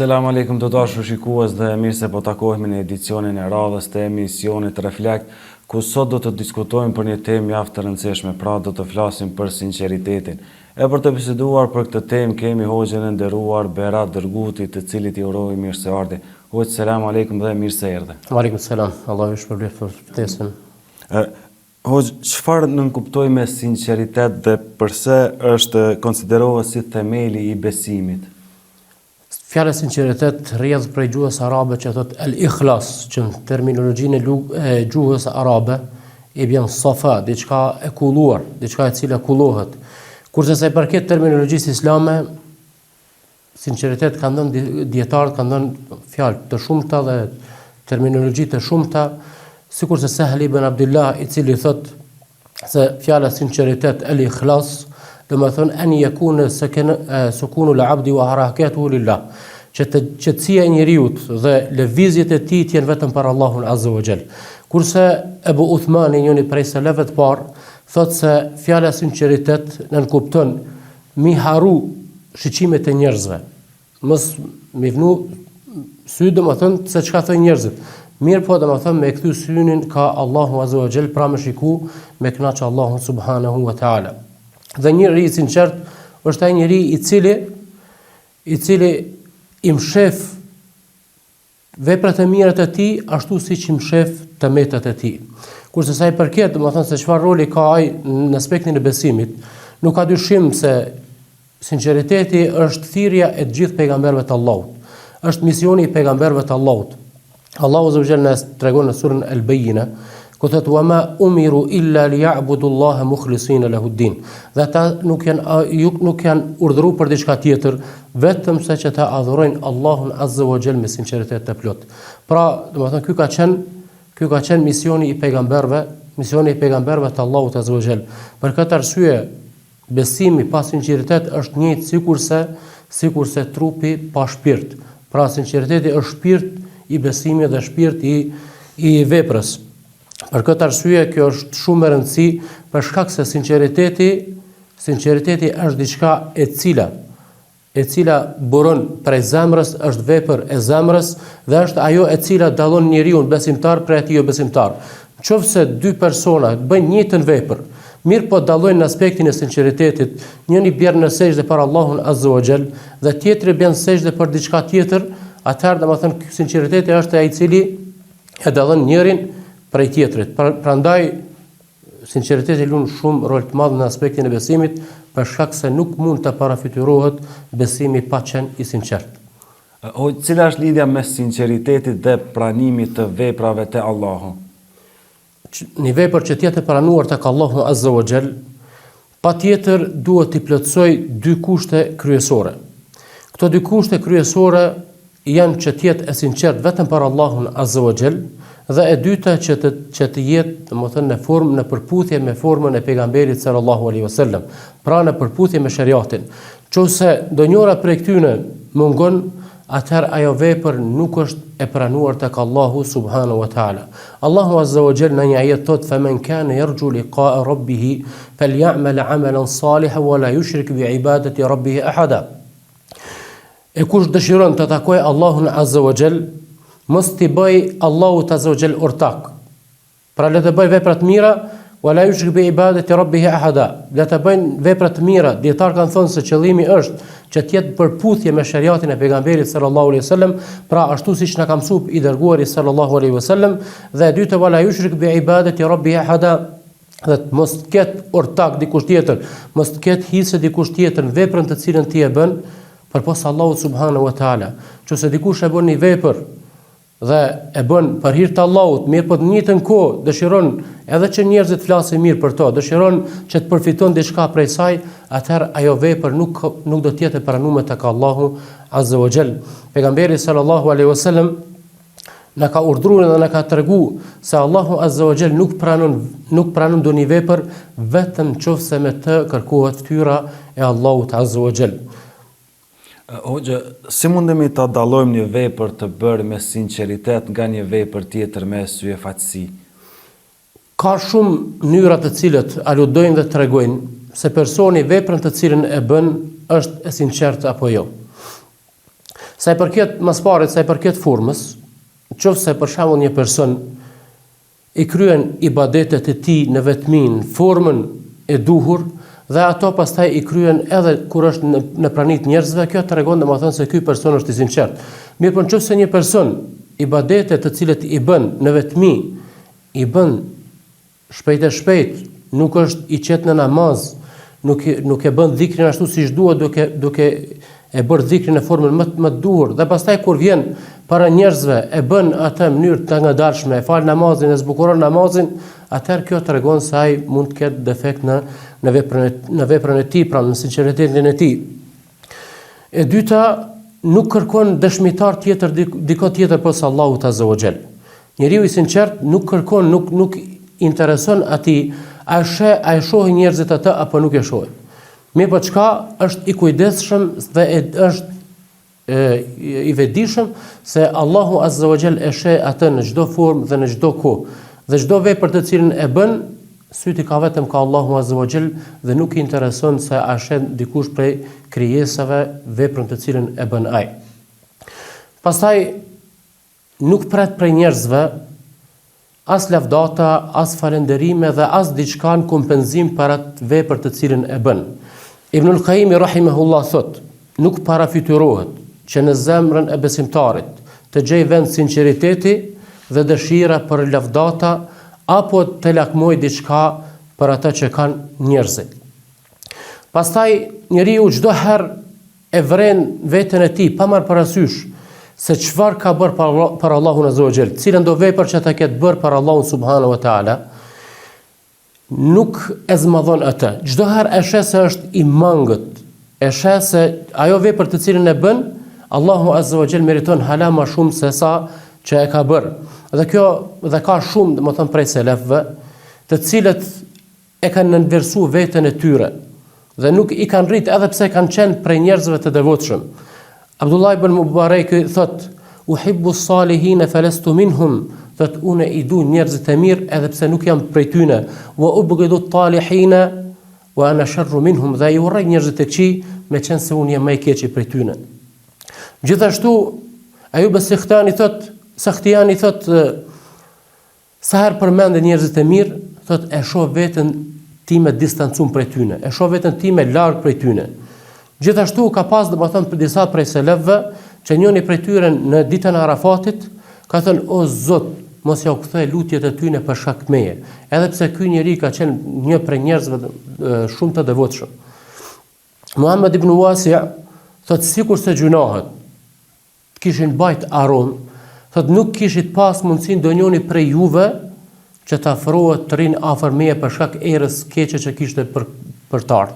Selam aleikum të dashur shikues dhe mirë se po takohemi në edicionin e radhës të emisionit Reflekt, ku sot do të diskutojmë për një temë mjaft të rëndësishme, pra do të flasim për sinqeritetin. E për të biseduar për këtë temë kemi hoxhën e nderuar Berat Dërguti, të cilit i uroj mirëseardhje. Hoxh, selam aleikum dhe mirë se erdhe. Aleikum selam. Allahu ju shpërblet për ftesën. Hoxh, çfarë nënkuptoj me sinqeritet dhe pse është konsiderohet si themeli i besimit? Fjala sinqeritet rrjedh prej gjuhës arabe që thot el-ikhlas, që në terminologjinë e gjuhës arabe i bën safa, diçka e kulluar, diçka e cila kullohet. Kurse sa i përket terminologjisë islame, sinqeritet kanë dhënë dietarët kanë dhënë fjalë të shumta dhe terminologji të shumta, sikurse Sahli ibn Abdullah, i cili thot se fjala sinqeritet el-ikhlas do të thonë an yakuna sukunu al-abdi wa harakatuhu lillah, që qetësia e njeriut dhe lëvizjet e tij janë vetëm për Allahun Azza wa Jall. Kurse Ebu Uthmani, njëri prej selefëve të parë, thotë se fjala sinqeritet nënkupton mi haru shiqimet e njerëzve. Mos mi vnu sy, domethënë se çka thonë njerëzit. Mirë po domethënë me kthy synin ka Allahu Azza wa Jall, pra me shiku me kënaqë Allahun subhanahu wa taala. Dhe njëri i sinqert është ai njeri i cili i mshef veprat e mira të tij ashtu siç i mshef tëmetat e tij. Kurse sa i përket, domethënë se çfarë roli ka ai në aspektin e besimit, nuk ka dyshim se sinqeriteti është thirrja e të gjithë pejgamberëve të Allahut. Është misioni i pejgamberëve të Allahut. Allahu Azza wa Jalla tregon në surën Al-Bayyina, ku thot wa ma umiru illa liya'budu Allaha mukhlisina lahu ad-din. Dhe ata nuk janë urdhëruar për diçka tjetër, vetëm sa që ta adhurojnë Allahun Azza wa Jall me sinqeritet të plot. Pra, domethënë ky ka qenë misioni i pejgamberëve, të Allahut Azza wa Jall. Për këtë arsye, besimi pa sinqeritet është njëjtë sikurse trupi pa shpirt. Pra, sinqeriteti është shpirt i besimit dhe shpirt i veprës. Për këtë arsye kjo është shumë e rëndësishme, për shkak se sinqeriteti është diçka e cila buron prej zemrës, është vepër e zemrës dhe është ajo e cila dallon njeriu besimtar prej atij jo besimtar. Nëse dy persona bëjnë njëjtën vepër, mirë po dallojnë në aspektin e sinqeritetit, njëri bjerë në sejdë për Allahun Azza wa Jall dhe tjetri bën sejdë për diçka tjetër, atëherë domethënë sinqeriteti është ai i cili e dallon njërin prej tjetrit. Prandaj sinqeriteti lën shumë rol të madh në aspektin e besimit, për shkak se nuk mund të parafiturohet besimi pa qenë i sinqert. Cila është lidhja mes sinqeritetit dhe pranimit të veprave të Allahu? Një vepër që të jetë e pranuar tek Allahu Azza wa Jall, patjetër duhet të plotësoj dy kushte kryesore. Këto dy kushte kryesore janë që të jetë e sinqert vetëm për Allahun Azza wa Jall, dhe e dyta që të jetë, domethënë në përputhje me formën e pejgamberit sallallahu alaihi wasallam, pra në përputhje me shariatin. Nëse ndonjëra prej këtyre mungon, atëherë ajo vepër nuk është e pranuar tek Allahu subhanahu wa taala. Allahu Azza wa Jalla në një ajet thot: "Faman kana yarju liqa'a rabbih falyamal 'amalan salihan wa la yushrik bi ibadati rabbih ahada." E kush dëshiron të takojë Allahun Azza wa Jall, mos t'i bëj Allahut Azza wa Jall ortak. Pra le të bëj vepra të mira, wala yushrik bi ibadati rabbih ahada. Le të bëjnë vepra të mira. Dietar kanë thënë se qëllimi është që të jetë përputhje me shariatin e pejgamberit sallallahu alaihi wasallam, pra ashtu siç na ka mësuar i dërguari sallallahu alaihi wasallam, dhe e dyta wala yushrik bi ibadati rabbih ahada, dhe mos të ketë ortak dikush tjetër, mos të ketë hise dikush tjetër në veprën të cilën ti e bën përpos Allahut subhanahu wa taala. Nëse dikush e bën një vepër dhe e bën për hir të Allahut, mirë po në të njëjtën kohë dëshiron edhe që njerëzit flasin mirë për to, dëshiron që të përfiton diçka prej saj, atëherë ajo vepër nuk do të jetë e pranuar tek Allahu Azza wa Jall. Pejgamberi sallallahu alaihi wasallam na ka urdhëruar dhe na ka treguar se Allahu Azza wa Jall nuk pranon doni vepër vetëm nëse me të kërkohet fytyra e Allahut Azza wa Jall. Hoxha, si mundemi ta dallojmë një vepër të bërë me sinqeritet nga një vepër tjetër me syfaqësi? Ka shumë mënyra të cilët aludojnë dhe tregojnë se personi veprën të cilën e bën është e sinqertë apo jo. Sa i përket masparit, sa i përket formës, qofse për shembull një person i kryen ibadetet e tij në vetmin, formën e duhur, dhe ato pastaj i kryen edhe kur është në pranit njerëzve, kjo tregon domethënë se ky person është i sinqert. Mirë, por nëse një person ibadetet të cilët i bën në vetmi, i bën shpejt e shpejt, nuk është i qetë në namaz, nuk e bën dhikrin ashtu siç duhet, duke e bërë dhikrin në formën më të duhur, dhe pastaj kur vjen para njerëzve e bën atë në mënyrë të ngadalshme, e fal namazin, e zbukuron namazin, atëherë kjo tregon se ai mund të ketë defekt në veprën e tij, pra në sinqeritetin e tij. E dyta, nuk kërkon dëshmitar tjetër dikot tjetër posa Allahut Azza wa Jall. Njeriu i sinqert nuk kërkon, nuk intereson atij a e shohin njerëzit atë apo nuk e shohin. Mirë, po çka është i kujdesshëm dhe është i vetëdijshëm se Allahu Azza wa Jall e sheh atë në çdo formë dhe në çdo kohë. Dhe çdo vepër të cilën e bën, syti ka vetëm ka Allahu Azza wa Jall dhe nuk i intereson se a sheh dikush prej krijesave veprën të cilën e bën ai. Pastaj nuk pret prej njerëzve as lavdata, as falënderime dhe as diçka në kompenzim për atë vepër të cilën e bën. Ibnul Qayyim rahimahullah thot, nuk parafiturohet që në zemrën e besimtarit të gjej vend sinqeriteti dhe dëshira për lavdata apo të lakmoj diçka për ata që kanë njerëzit. Pastaj njeriu çdo herë e vren veten e tij pa marrë parasysh se çfarë ka bërë për Allahun Azza wa Jall, cilën do vepër që ata ketë bërë për Allahun Subhanahu wa Taala, nuk e zmadhon atë. Çdo herë e sheh se është i mangët, e sheh se ajo vepër të cilën e bën, Allahu Azza wa Jall meriton hala më shumë se sa që e ka bërë. Dhe ka shumë, domethënë prej selefëve, të cilët e kanë nënversuar veten e tyre dhe nuk i kanë rrit edhe pse kanë qenë prej njerëzve të devotshëm. Abdullah ibn Mubarak thot, uhibbu salihin falastu minhum, thot unë i du njerëzit e mirë edhe pse nuk jam prej tyre, wa ubghidu at-talihin wa ana sharru minhum, dhe i urrej njerëzit e këqij me qenë se unë jam më i keq prej tyre. Gjithashtu Ayub Sakhtiani thot, sa herë përmendën njerëzit e mirë, thot e shoh veten time distancum prej tyre, e shoh veten time larg prej tyre. Gjithashtu ka pas domethënë për disa prej selefëve që njëri prej tyre në ditën e Arafatit ka thënë, o Zot, mos ja u kthej lutjet e tyre për shkak të meje, edhe pse ky njeri ka qenë një prej njerëzve shumë të devotshëm. Muhammad ibn Wasi' thot sikur se gjunohet kishin bajt aron, thot nuk kishit pas mundësin ndonjëri prej juve që të afrohet të rinë afër meje për shkak erës keqe që kishte për të ardhur.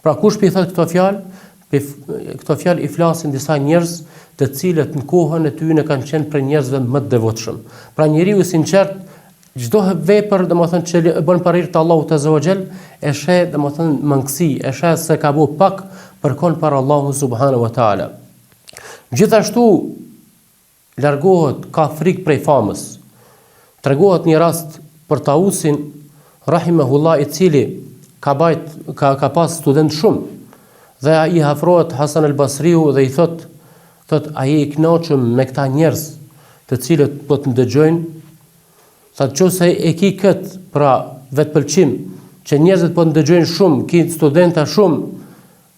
Pra kush pi thot këto fjalë i flasin disa njerëz të cilët në kohën e tyre kanë qenë prej njerëzve më të devotshëm. Pra njeriu i sinqert çdo vepër domethënë që e bën për hir të Allahut Azza wa Jall e sheh domethënë mangësi, e sheh se ka bëu pak për kon për Allahun Subhanahu wa Taala. Gjithashtu largohet, ka frikë prej famës. Tregohet një rast për Tausin rahimahullah, i cili ka pas student shumë dhe i afrohet Hasan al-Basriu dhe i thot a je i kënaqur me këta njerëz të cilët po të ndëgjojnë? Thot nëse e ki kët pra vetpëlqim që njerëzit po të ndëgjojnë shumë, ki studenta shumë,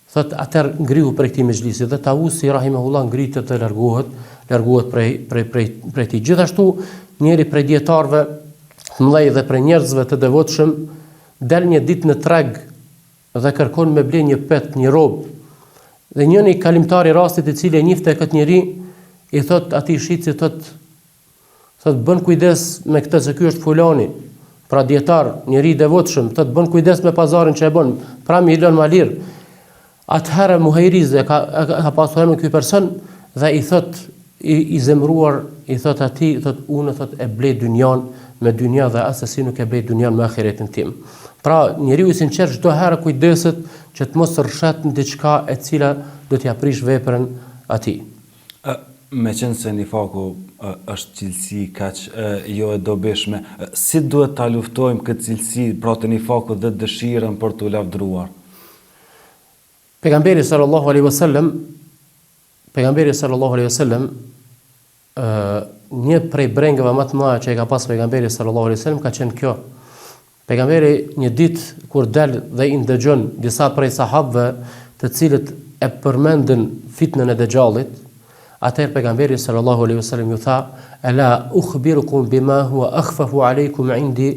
thot atëherë ngrihu prej këtij mezhlisi, dhe Tausi rahimahullah ngritet dhe largohet prej tij. Gjithashtu njëri prej dietarëve të mëdhej dhe prej njerëzve të devotshëm del një ditë në treg dhe kërkon me ble një pet, një robë. Dhe njëri kalimtar i rastit i cili e njifte këtë njeri, i thot atij shitsi, thot bën kujdes me këtë se ky është fulani, pra dietar, njeri i devotshëm, thot bën kujdes me pazarin që e bën, pra mi lën malir. Atëherë Muhajrizi ka pasur me ky person dhe i thot i zemruar, i thot atij, thot unë thot e blej dynjan me dynja dhe asesi nuk e blej dynjan me ahiretin tim. Pra njeriu i sinqert çdo herë kujdeset që të mos rrshet në diçka e cila do t'ia prish veprën atij. Me qenë se nifaku është cilësi kaq jo e dobishme, si duhet ta luftojmë këtë cilësi, pra të nifakut dhe dëshirën për t'u lavdëruar? Pejgamberi sallallahu alaihi wasallam pejgamberi sallallahu alaihi wasallam një prej brengëve më të mëdha që e ka pas pejgamberi sallallahu alaihi wasallam ka qenë kjo. Pejgamberi një ditë kur dal dhe i ndëgjon disa prej sahabëve të cilët e përmendën fitnën e Dejjallit, atëherë pejgamberi sallallahu alaihi wasallam ju tha: "Ala ukhbirukum bima huwa akhfafu alaykum indi?"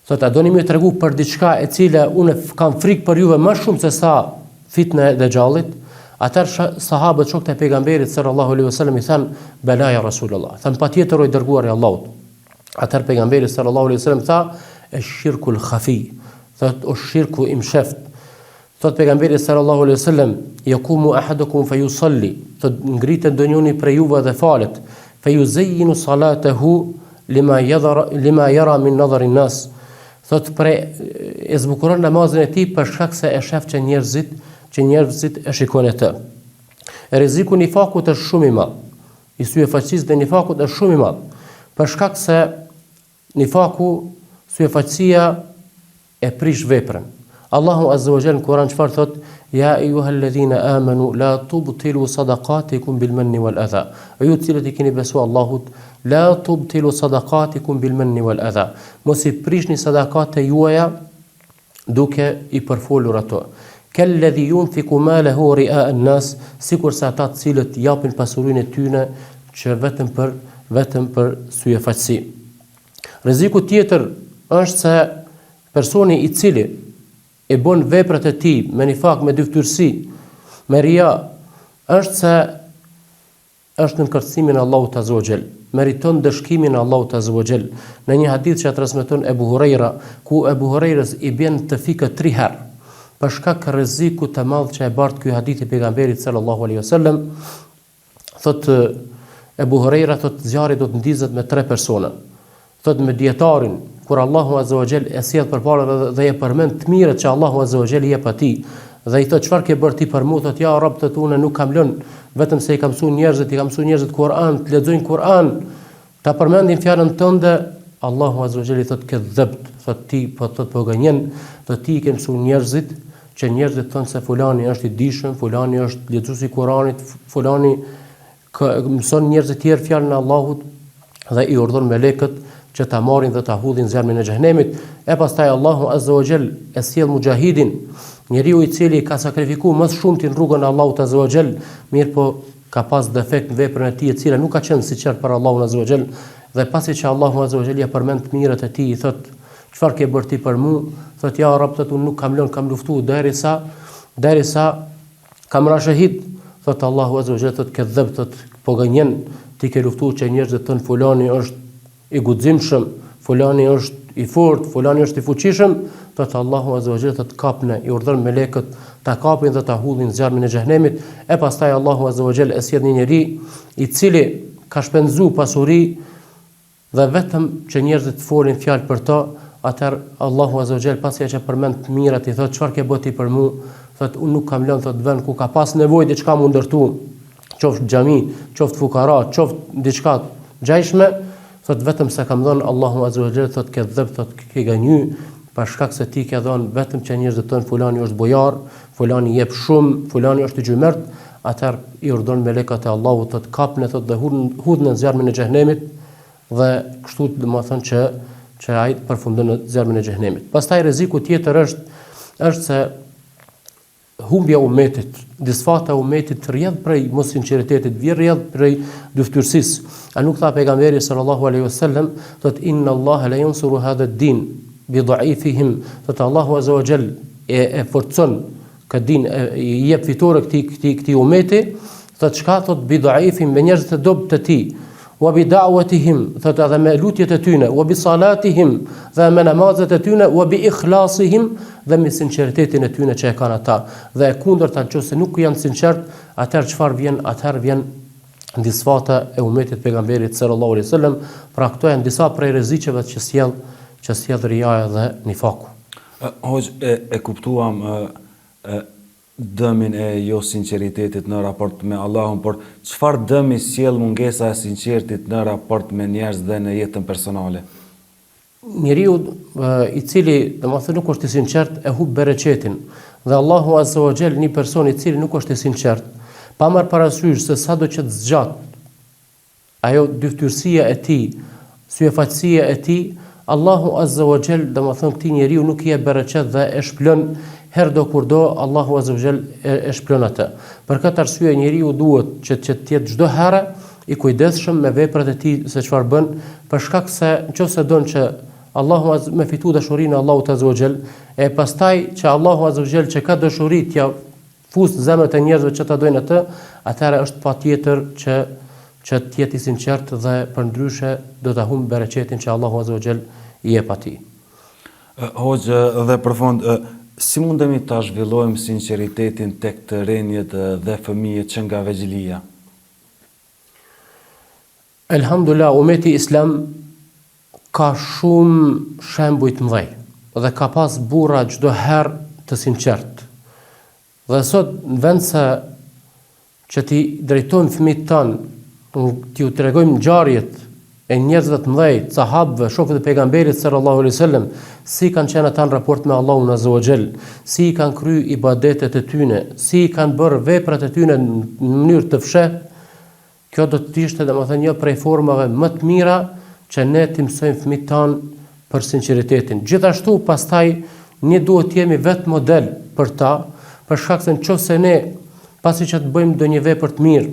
Thot, a doni më tregu për diçka e cila unë kam frikë për juve më shumë se sa fitna e Dejjallit? Atëherë sahabët shokët e pejgamberit sallallahu alaihi wasallam i thanë: "Bela ya Rasulullah." Thanë, patjetër o i dërguar i Allahut. Atëherë pejgamberi sallallahu alaihi wasallam tha: "Ash-shirku al-khafi." Thot, o shirku i msheft. Thot pejgamberi sallallahu alaihi wasallam: "Yaqumu ahadukum fayusalli." Thot, ngritet ndonjëri prej juve dhe falet. Fayuzayyinu salatahu lima yara min nadhari an-nas. Thot, e zbukuron namazin e tij për shkak se e shef që njerëzit e shikojnë atë. Rreziku i nifakut është shumë i madh. I syfaqësisë dhe nifakut është shumë i madh. Për shkak se nifaku, syfaqësia e prish veprën. Allahu azza wa jalla në Kur'an çfarë thot? Ja ayyuhalladhina amanu la tubtilu sadaqatikum bil manni wal adha. Ju të cilët i keni besuar Allahut, la tubtilu sadaqatikum bil manni wal adha. Mos i prishni sadaqatet juaja duke i përfolur ato. Kalladhi yunfiqu malahu ri'a an-nas, sikur sa ata të cilët japin pasurinë e tyre që vetëm për syfaqësi. Rreziku tjetër është se personi i cili e bën veprat e tij me nifak, me dyftyrsi, me ria, është se është në kërcësimin e Allahut azza wa jall, meriton dëshkimin e Allahut azza wa jall. Në një hadith që transmeton Ebu Huraira, ku Ebu Hurairas i bën të fikë 3 herë, për shkak rrezikut të madh që e bart ky hadith i pejgamberit sallallahu alaihi wasallam, thot Ebu Huraira, thot zjarri do të ndizet me 3 persona. Thot me dietarin, kur Allahu azza wa jall e sjell përpara dhe e përmend të mirët që Allahu azza wa jall i jep atij, dhe i thot çfarë ke bërë ti për mua? Thot, ja Rabb, thot, unë nuk kam lënë vetëm se i kam mësuar njerëzit Kur'an, të lexojnë Kur'an, ta përmendin fjalën tënde. Allahu azza wa jall i thot, ke dhebt, thot ti po gënjen, thot ti ke mësuar njerëzit që njerëzit thonë se fulani është i dishëm, fulani është lexuesi i Kuranit, fulani mëson njerëzit tjerë fjalën e Allahut dhe i urdhon melekët që ta marrin dhe ta hudhin zjarmin e xhenemit. E pastaj Allahu azza wa jall e sjell mujahidin, njeriu i cili ka sakrifikuar më shumë në rrugën e Allahut azza wa jall, mirë po ka pas defekt në veprën e tij e cila nuk ka qenë sinqert për Allahun azza wa jall, dhe pasi që Allahu azza wa jall ja përmend të mirët e tij, i thot, çfarë ke bërë ti për mua? Thot, ja Rabb, thot, unë nuk kam lënë, kam luftuar derisa kam ra shahid. Thot Allahu azza wa jall, thot, ke dhëb, thot, po gënjen, ti ke luftuar që njerëzit thon fulani është i guximshëm, fulani është i fortë, fulani është i fuqishëm. Thot Allahu azza wa jall, thot, kapne, i urdhon melekët ta kapin dhe ta hudhin zjarmin e xhenemit. E pastaj Allahu azza wa jall e sjell një njeri i cili ka shpenzuar pasuri dhe vetëm që njerëzit folin fjalë për to. Atëherë Allahu azza wa jall pasi që përmend të mirat i thot, çfarë ke bërë ti për mua? Thot, unë nuk kam lënë, thot, vend ku ka pas nevojë diçka më ndërtu, qoftë xhami, qoftë fukara, qoftë diçka gjajshme, thot, vetëm se kam dhënë. Allahu azza wa jall thot, ke dhëb, thot, ke gënjy për shkak se ti ke dhënë vetëm që njerëzit thonë fulani është bojar, fulani jep shumë, fulani është i gjymërt. Atëherë i urdhon melekët e Allahut, thot, kapne, thot, dhe hudhën në zjarmin e xhenemit, dhe kështu domethënë që ai përfundon në zjarmin e xhenemit. Pastaj rreziku tjetër është se humbja e umetit, disfata e umetit rrjedh prej mos sinqeritetit, rrjedh prej dyftyrësisë. A nuk tha pejgamberi sallallahu alaihi wasallam, thot, inna Allaha la yansuru hadha ad-din bi dha'ifihim, thot Allahu azza wa jall e forcon këtë din, i jep fitore këtij umeti, thot çka? Thot bi dha'ifihim, me njerëzit e dobët të tij, wa bi da'watihim, thot edhe me lutjet e tyre, wa bi salatihim, dhe me namazet e tyre, wa bi ikhlasihim, dhe me sinqeritetin e tyre që e kanë ata. Dhe e kundërta, nëse nuk janë sinqert, atëherë çfarë vjen? Atëherë vjen disfata e umetit pejgamberit sallallahu alaihi wasallam. Pra këto janë disa prej rreziqeve që sjell riaja dhe nifaku. Hoj, e kuptuam dëmin e jo sinqeritetit në raport me Allahun, por çfarë dëmi sjell mungesa e sinqertit në raport me njerëz dhe në jetën personale? Njeriu i cili domethënë nuk është i sinqert e humb bereqetin. Dhe Allahu azza wa jall, një person i cili nuk është i sinqert, pa marrë parasysh se sa do që të zgjat ajo dyftyrësia e tij, syefaqësia e tij, Allahu Azza wa Jall, domethënë këtij njeriu nuk i jep bereqet dhe e shplon herë do kur do, Allahu Azza wa Jall e shplon atë. Për këtë arsye njeriu duhet që të jetë çdo herë i kujdesshëm me veprat e tij se çfarë bën, për shkak se nëse don që Allahu me fitu dashurinë e Allahut Azza wa Jall, e pastaj që Allahu Azza wa Jall që ka dashuri t'ja fus në zemrat e njerëzve që ta dojnë atë, atëherë është patjetër që të jetë i sinqert dhe përndryshe do ta humb bereqetin që Allahu Azza wa Jall i jep atij. Hoxha, dhe për fund, si mundemi ta zhvillojmë sinqeritetin tek të rinjët dhe fëmijët që nga vegjëlia? Elhamdulillah, umeti islam ka shumë shembuj të mëdhenj dhe ka pas burra çdo herë të sinqert. Dhe sot në vend se që ti drejtojmë fëmijët tanë, t'ju tregojmë ngjarjet e njerëzve të mëdhej, sahabëve, shokëve të pejgamberit sallallahu alaihi wasallam, si kanë qenë ata në raport me Allahun Azza wa Jall, si kanë kryer ibadetet e tyre, si kanë bërë veprat e tyre në mënyrë të fshehtë, kjo do të ishte domethënë një prej formave më të mira që ne t'i mësojmë fëmijët tanë për sinqeritetin. Gjithashtu pastaj ne duhet të jemi vetë model për ta, për shkak se nëse ne pasi që të bëjmë ndonjë vepër të mirë,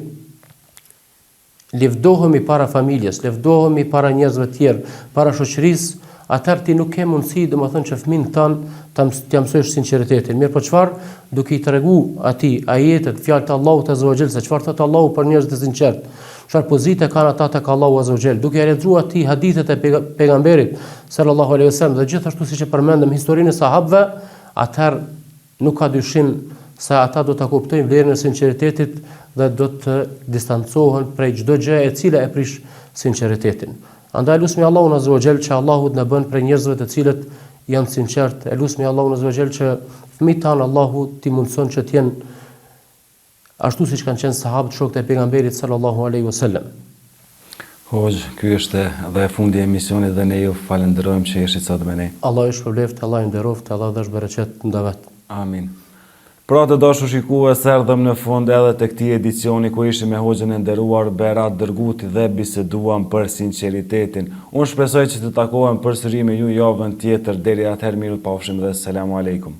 lëvdohemi para familjes, lëvdohemi para njerëzve të tjerë, para shoqërisë, atëherë ti nuk ke mundësi domethënë që fëmin tanë t'ia mësojsh sinqeritetin. Mirë, po çfarë? Duke i treguar atij ajetet, fjalët e Allahut Azza wa Jall, se çfarë thot Allahu për njerëzit e sinqert, çfarë pozitë kanë ata tek Allahu Azza wa Jall, duke i lexuar atij hadithet e pejgamberit sallallahu alaihi wasallam dhe gjithashtu siç e përmendëm historinë e sahabëve, atëherë nuk ka dyshim se ata do ta kuptojnë vlerën e sinqeritetit dhe do të distancohen prej çdo gjë e cila e prish sinqeritetin. Andaj lusmi Allahun Azza wa Jall që Allahu të na bën prej njerëzve të cilët janë sinqert. Lusmi Allahun Azza wa Jall që fëmijët tanë Allahu t'i mundson që të jenë ashtu siç kanë qenë sahabët shokët e pejgamberit sallallahu alaihi wasallam. Hoxha, ky është dhe fundi i emisionit dhe ne ju falenderojmë që jeshit sot me ne. Allah ju shpëlbeft, Allah ju nderoft, Allah dhash bereqet ndavet. Amin. Pra të dashur shikues, erdhëm në fund edhe të këtij edicioni ku ishim me hoxhën e nderuar Berat Dërguti dhe biseduam për sinqeritetin. Unë shpresoj që të takohem përsëri me ju javën tjetër. Deri atëherë miru pafshim dhe selamu alejkum.